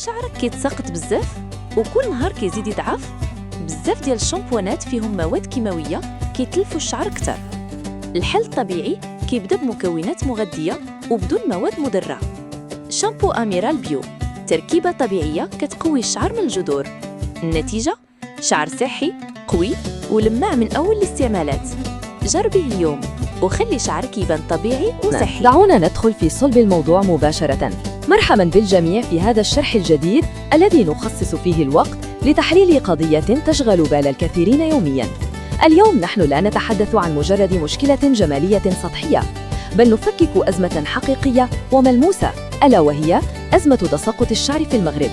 شعرك كيتساقط بزاف وكل نهار كيزيد يضعف. بزاف ديال الشامبوانات فيهم مواد كيماويه كيتلفوا الشعر كتر. الحل الطبيعي كيبدا بمكونات مغذيه وبدون مواد مضره. شامبو أميرال بيو، تركيبه طبيعيه كتقوي الشعر من الجذور. النتيجه شعر صحي قوي ولماع من اول الاستعمالات. جربيه اليوم وخلي شعرك يبان طبيعي وصحي. دعونا ندخل في صلب الموضوع مباشرة. مرحبا بالجميع في هذا الشرح الجديد الذي نخصص فيه الوقت لتحليل قضية تشغل بال الكثيرين يومياً. اليوم نحن لا نتحدث عن مجرد مشكلة جمالية سطحية، بل نفكك أزمة حقيقية وملموسة، ألا وهي أزمة تساقط الشعر في المغرب.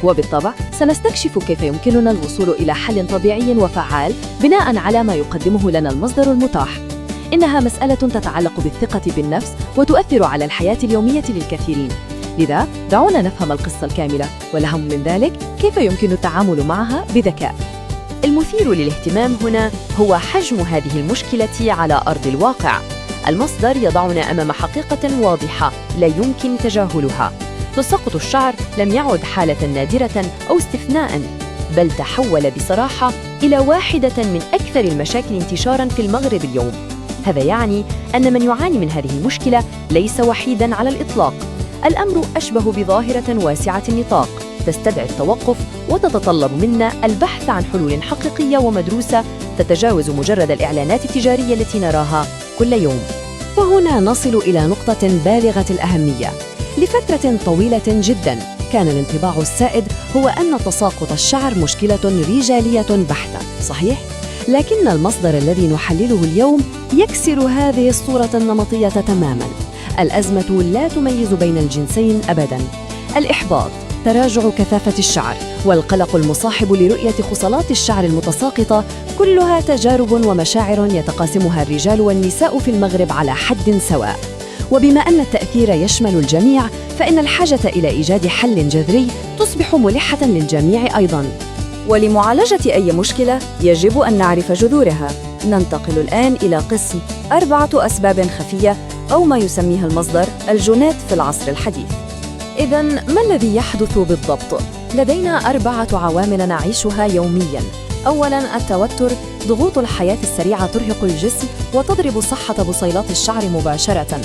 وبالطبع سنستكشف كيف يمكننا الوصول إلى حل طبيعي وفعال بناء على ما يقدمه لنا المصدر المتاح. إنها مسألة تتعلق بالثقة بالنفس وتؤثر على الحياة اليومية للكثيرين، لذا دعونا نفهم القصة الكاملة، والأهم من ذلك كيف يمكن التعامل معها بذكاء. المثير للاهتمام هنا هو حجم هذه المشكلة على أرض الواقع. المصدر يضعنا أمام حقيقة واضحة لا يمكن تجاهلها. تساقط الشعر لم يعد حالة نادرة أو استثناء، بل تحول بصراحة إلى واحدة من أكثر المشاكل انتشاراً في المغرب اليوم. هذا يعني أن من يعاني من هذه المشكلة ليس وحيداً على الإطلاق. الأمر أشبه بظاهرة واسعة النطاق تستدعي التوقف وتتطلب منا البحث عن حلول حقيقية ومدروسة تتجاوز مجرد الإعلانات التجارية التي نراها كل يوم. وهنا نصل إلى نقطة بالغة الأهمية. لفترة طويلة جداً كان الانطباع السائد هو أن تساقط الشعر مشكلة رجالية بحتة، صحيح؟ لكن المصدر الذي نحلله اليوم يكسر هذه الصورة النمطية تماماً. الأزمة لا تميز بين الجنسين أبداً. الإحباط، تراجع كثافة الشعر، والقلق المصاحب لرؤية خصلات الشعر المتساقطة كلها تجارب ومشاعر يتقاسمها الرجال والنساء في المغرب على حد سواء. وبما أن التأثير يشمل الجميع، فإن الحاجة إلى إيجاد حل جذري تصبح ملحة للجميع أيضاً. ولمعالجة أي مشكلة يجب أن نعرف جذورها. ننتقل الآن إلى قسم 4 أسباب خفية، أو ما يسميها المصدر الجونات في العصر الحديث. إذن ما الذي يحدث بالضبط؟ لدينا 4 عوامل نعيشها يومياً. أولاً التوتر، ضغوط الحياة السريعة ترهق الجسم وتضرب صحة بصيلات الشعر مباشرة.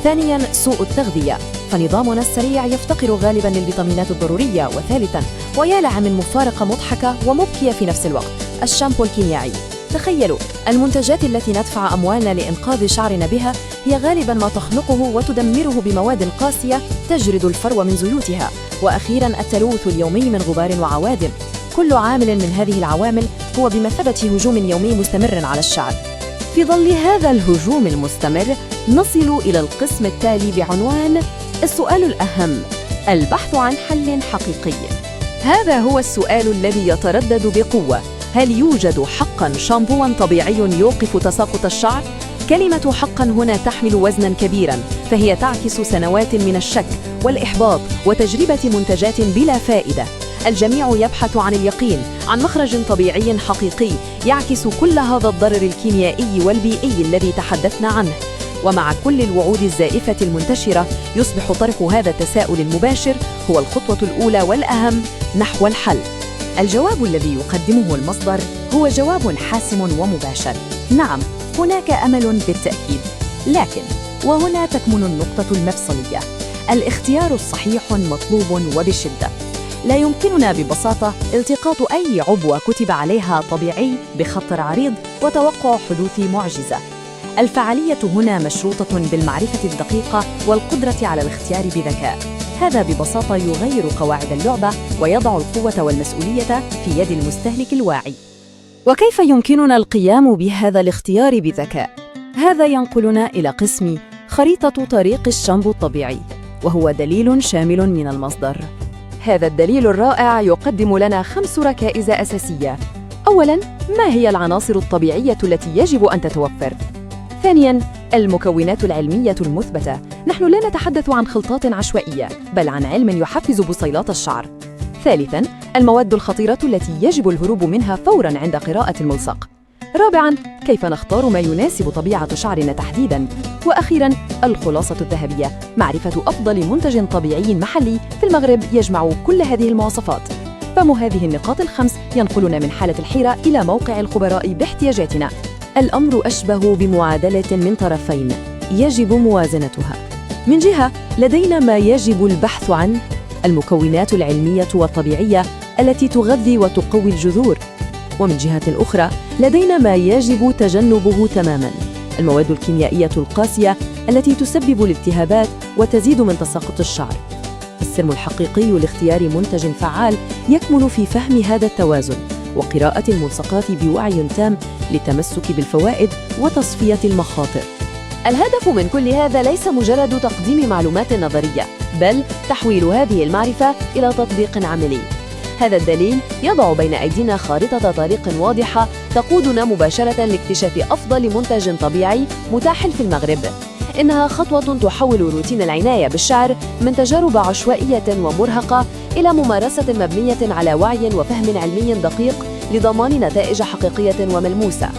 ثانياً سوء التغذية، فنظامنا السريع يفتقر غالباً للفيتامينات الضرورية. وثالثاً ويا من مفارقة مضحكة ومبكية في نفس الوقت، الشامبو الكيميائي. تخيلوا، المنتجات التي ندفع أموالنا لإنقاذ شعرنا بها هي غالباً ما تخنقه وتدمره بمواد قاسية تجرد الفرو من زيوتها. وأخيراً التلوث اليومي من غبار وعوادم. كل عامل من هذه العوامل هو بمثابة هجوم يومي مستمر على الشعر. في ظل هذا الهجوم المستمر نصل إلى القسم التالي بعنوان السؤال الأهم، البحث عن حل حقيقي. هذا هو السؤال الذي يتردد بقوة: هل يوجد حقاً شامبو طبيعي يوقف تساقط الشعر؟ كلمة حقاً هنا تحمل وزناً كبيراً، فهي تعكس سنوات من الشك والإحباط وتجربة منتجات بلا فائدة. الجميع يبحث عن اليقين، عن مخرج طبيعي حقيقي يعكس كل هذا الضرر الكيميائي والبيئي الذي تحدثنا عنه. ومع كل الوعود الزائفة المنتشرة يصبح طرح هذا التساؤل المباشر هو الخطوة الأولى والأهم نحو الحل. الجواب الذي يقدمه المصدر هو جواب حاسم ومباشر: نعم، هناك أمل بالتأكيد، لكن وهنا تكمن النقطة المفصلية. الاختيار الصحيح مطلوب وبشدة. لا يمكننا ببساطة التقاط أي عبوة كتب عليها طبيعي بخط عريض وتوقع حدوث معجزة. الفعالية هنا مشروطة بالمعرفة الدقيقة والقدرة على الاختيار بذكاء. هذا ببساطة يغير قواعد اللعبة ويضع القوة والمسؤولية في يد المستهلك الواعي. وكيف يمكننا القيام بهذا الاختيار بذكاء؟ هذا ينقلنا إلى قسم خريطة طريق الشامبو الطبيعي، وهو دليل شامل من المصدر. هذا الدليل الرائع يقدم لنا 5 ركائز أساسية. أولاً، ما هي العناصر الطبيعية التي يجب أن تتوفر؟ ثانياً، المكونات العلمية المثبتة. نحن لا نتحدث عن خلطات عشوائية، بل عن علم يحفز بصيلات الشعر. ثالثاً، المواد الخطيرة التي يجب الهروب منها فوراً عند قراءة الملصق. رابعاً، كيف نختار ما يناسب طبيعة شعرنا تحديداً. وأخيراً، الخلاصة الذهبية، معرفة أفضل منتج طبيعي محلي في المغرب يجمع كل هذه المواصفات. فهم هذه النقاط الخمس ينقلنا من حالة الحيرة إلى موقع الخبراء باحتياجاتنا. الأمر أشبه بمعادلة من طرفين يجب موازنتها. من جهة لدينا ما يجب البحث عنه، المكونات العلمية والطبيعية التي تغذي وتقوي الجذور، ومن جهة أخرى لدينا ما يجب تجنبه تماماً، المواد الكيميائية القاسية التي تسبب الالتهابات وتزيد من تساقط الشعر. السر الحقيقي لاختيار منتج فعال يكمن في فهم هذا التوازن وقراءة الملصقات بوعي تام للتمسك بالفوائد وتصفية المخاطر. الهدف من كل هذا ليس مجرد تقديم معلومات نظرية، بل تحويل هذه المعرفة إلى تطبيق عملي. هذا الدليل يضع بين أيدينا خارطة طريق واضحة تقودنا مباشرة لاكتشاف أفضل منتج طبيعي متاح في المغرب. إنها خطوة تحول روتين العناية بالشعر من تجارب عشوائية ومرهقة إلى ممارسة مبنية على وعي وفهم علمي دقيق لضمان نتائج حقيقية وملموسة.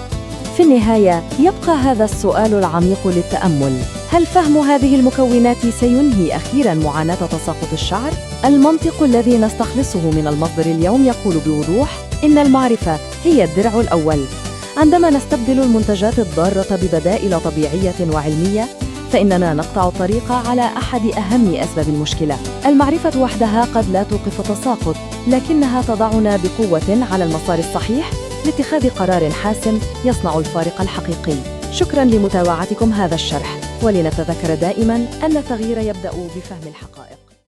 في النهاية يبقى هذا السؤال العميق للتأمل: هل فهم هذه المكونات سينهي أخيراً معاناة تساقط الشعر؟ المنطق الذي نستخلصه من المصدر اليوم يقول بوضوح إن المعرفة هي الدرع الأول. عندما نستبدل المنتجات الضارة ببدائل طبيعية وعلمية، فإننا نقطع الطريق على أحد أهم أسباب المشكلة. المعرفة وحدها قد لا توقف التساقط، لكنها تضعنا بقوة على المسار الصحيح لاتخاذ قرار حاسم يصنع الفارق الحقيقي. شكراً لمتابعتكم هذا الشرح، ولنتذكر دائماً أن التغيير يبدأ بفهم الحقائق.